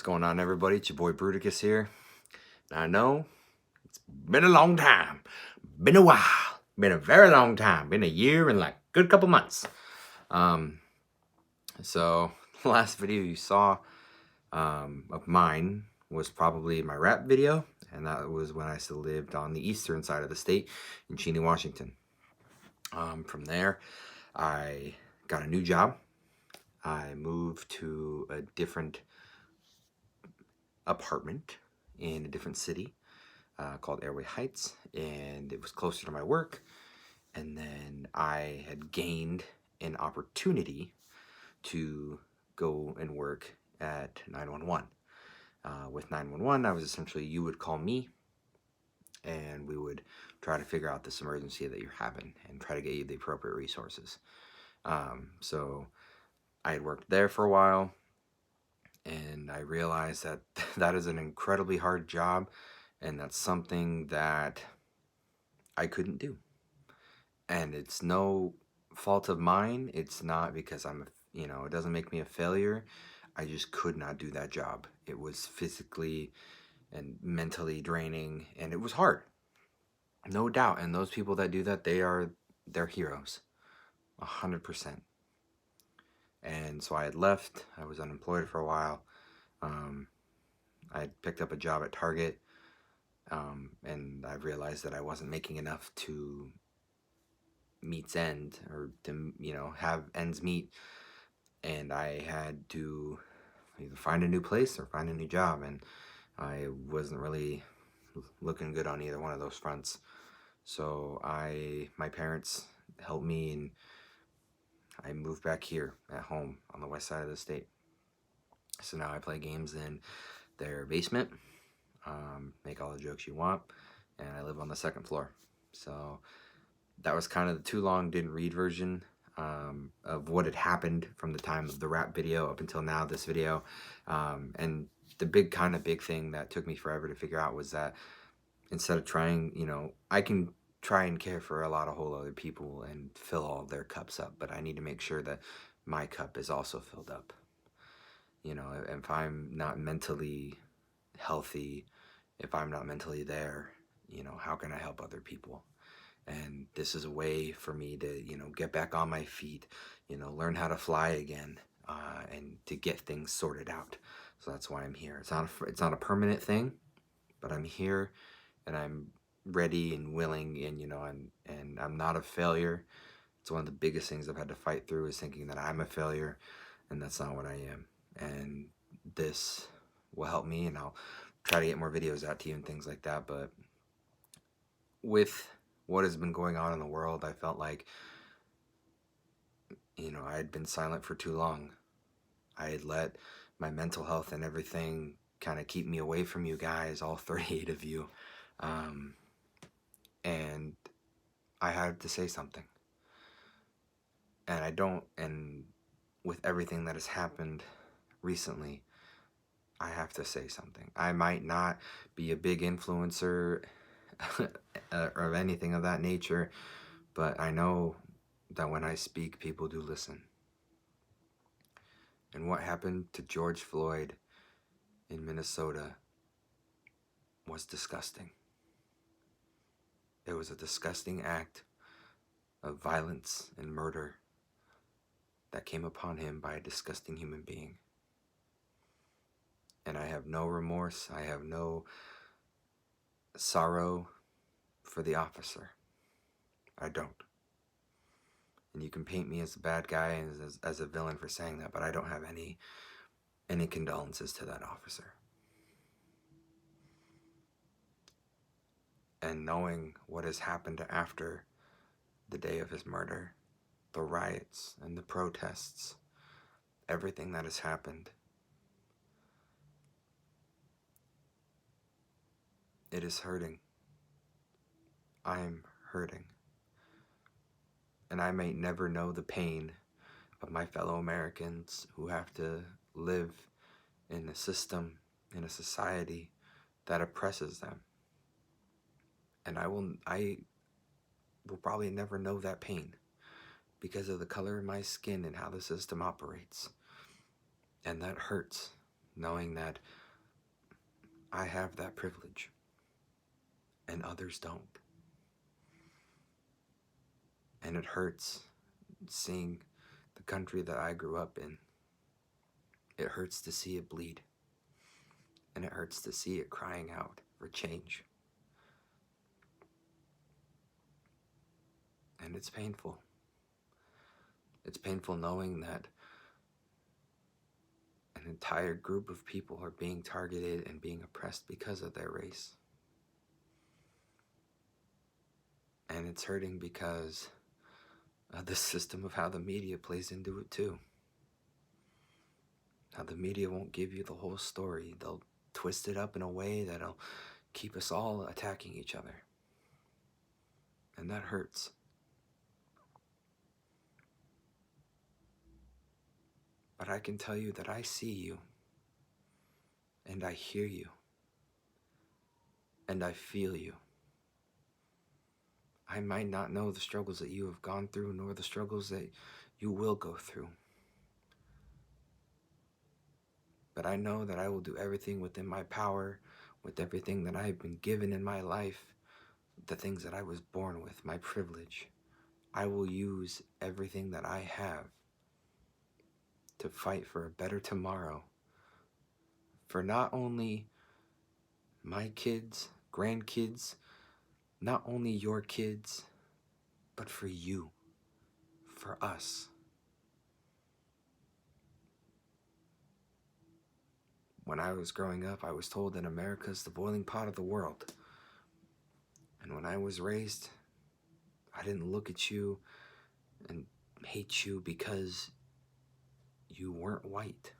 What's going on, everybody? It's your boy Bruticus here. And I know it's been a long time, been a while, been a very long time, been a year and like a good couple months. So the last video you saw of mine was probably my rap video, and that was when I still lived on the eastern side of the state in Cheney, Washington. From there, I got a new job. I moved to a different apartment in a different city called Airway Heights, and it was closer to my work. And then I had gained an opportunity to go and work at 911. With 911, I was essentially, you would call me and we would try to figure out this emergency that you're having and try to get you the appropriate resources. So I had worked there for a while, and I realized that that is an incredibly hard job, and that's something that I couldn't do. And it's no fault of mine. It's not because it doesn't make me a failure. I just could not do that job. It was physically and mentally draining, and it was hard. No doubt. And those people that do that, they're heroes. 100%. And so I had left. I was unemployed for a while. I had picked up a job at Target, and I realized that I wasn't making enough to meet's end, or to have ends meet, and I had to either find a new place or find a new job, and I wasn't really looking good on either one of those fronts. So my parents helped me, and I moved back here at home on the west side of the state. So now I play games in their basement, make all the jokes you want, and I live on the second floor. So that was kind of the too long didn't read version of what had happened from the time of the rap video up until now, this video. And the big thing that took me forever to figure out was that instead of trying, I can try and care for a lot of whole other people and fill all of their cups up, but I need to make sure that my cup is also filled up. If I'm not mentally healthy, if I'm not mentally there, how can I help other people? And this is a way for me to, get back on my feet, learn how to fly again, and to get things sorted out. So that's why I'm here. It's not a permanent thing, but I'm here, and I'm ready and willing, and I'm not a failure. It's one of the biggest things I've had to fight through, is thinking that I'm a failure, and that's not what I am. And this will help me, and I'll try to get more videos out to you and things like that. But with what has been going on in the world, I felt like, I had been silent for too long. I had let my mental health and everything kind of keep me away from you guys, all 38 of you. And I had to say something. And with everything that has happened recently, I have to say something. I might not be a big influencer or anything of that nature, but I know that when I speak, people do listen. And what happened to George Floyd in Minnesota was disgusting. It was a disgusting act of violence and murder that came upon him by a disgusting human being. And I have no remorse. I have no sorrow for the officer. I don't. And you can paint me as a bad guy and as a villain for saying that, but I don't have any condolences to that officer. And knowing what has happened after the day of his murder, the riots and the protests, everything that has happened, it is hurting. I'm hurting. And I may never know the pain of my fellow Americans who have to live in a system, in a society that oppresses them. And I will probably never know that pain because of the color of my skin and how the system operates. And that hurts. knowing that I have that privilege and others don't. And it hurts seeing the country that I grew up in. It hurts to see it bleed. And it hurts to see it crying out for change. And it's painful. It's painful knowing that an entire group of people are being targeted and being oppressed because of their race. And it's hurting because of the system of how the media plays into it too. How the media won't give you the whole story. They'll twist it up in a way that'll keep us all attacking each other. And that hurts. But I can tell you that I see you, and I hear you, and I feel you. I might not know the struggles that you have gone through, nor the struggles that you will go through. But I know that I will do everything within my power, with everything that I've been given in my life, the things that I was born with, my privilege. I will use everything that I have to fight for a better tomorrow for not only my kids, grandkids, not only your kids, but for you, for us. When I was growing up, I was told that America is the boiling pot of the world. And when I was raised, I didn't look at you and hate you because you weren't white.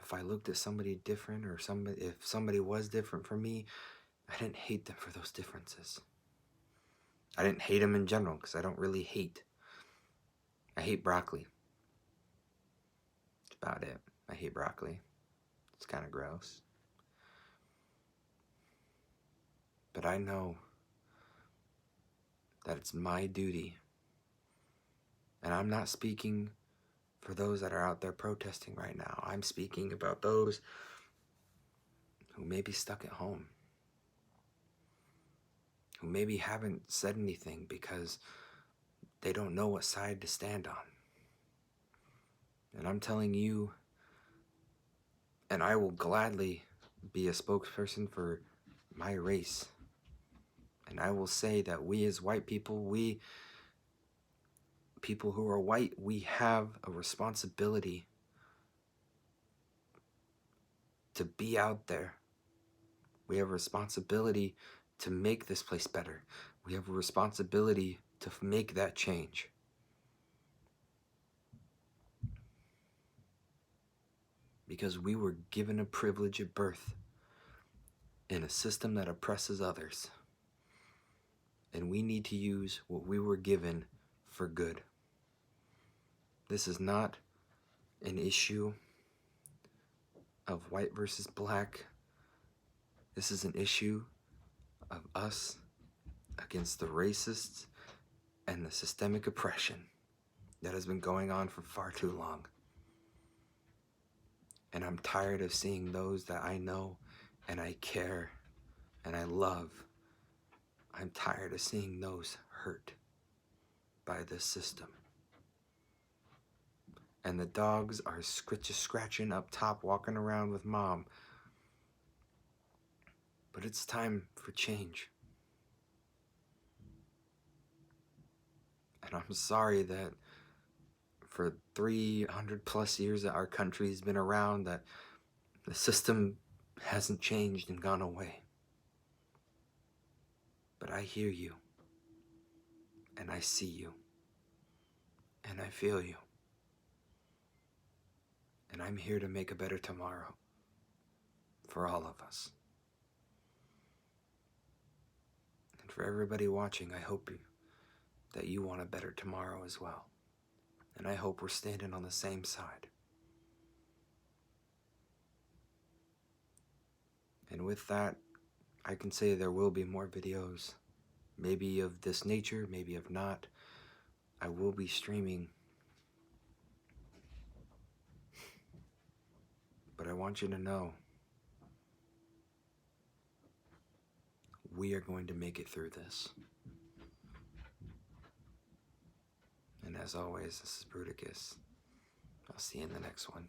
If I looked at somebody different, or if somebody was different from me, I didn't hate them for those differences. I didn't hate them in general, because I don't really hate. I hate broccoli. That's about it. I hate broccoli. It's kind of gross. But I know that it's my duty, and I'm not speaking for those that are out there protesting right now. I'm speaking about those who may be stuck at home, who maybe haven't said anything because they don't know what side to stand on. And I'm telling you, and I will gladly be a spokesperson for my race. And I will say that we as white people, we people who are white, we have a responsibility to be out there. We have a responsibility to make this place better. We have a responsibility to make that change. Because we were given a privilege at birth in a system that oppresses others. And we need to use what we were given for good. This is not an issue of white versus black. This is an issue of us against the racists and the systemic oppression that has been going on for far too long. And I'm tired of seeing those that I know and I care and I love. I'm tired of seeing those hurt by this system. And the dogs are just scratching up top, walking around with mom. But it's time for change. And I'm sorry that for 300 plus years that our country's been around, that the system hasn't changed and gone away. But I hear you, and I see you, and I feel you. And I'm here to make a better tomorrow for all of us. And for everybody watching, I hope that you want a better tomorrow as well. And I hope we're standing on the same side. And with that, I can say there will be more videos, maybe of this nature, maybe of not. I will be streaming want you to know we are going to make it through this. And as always, this is Bruticus. I'll see you in the next one.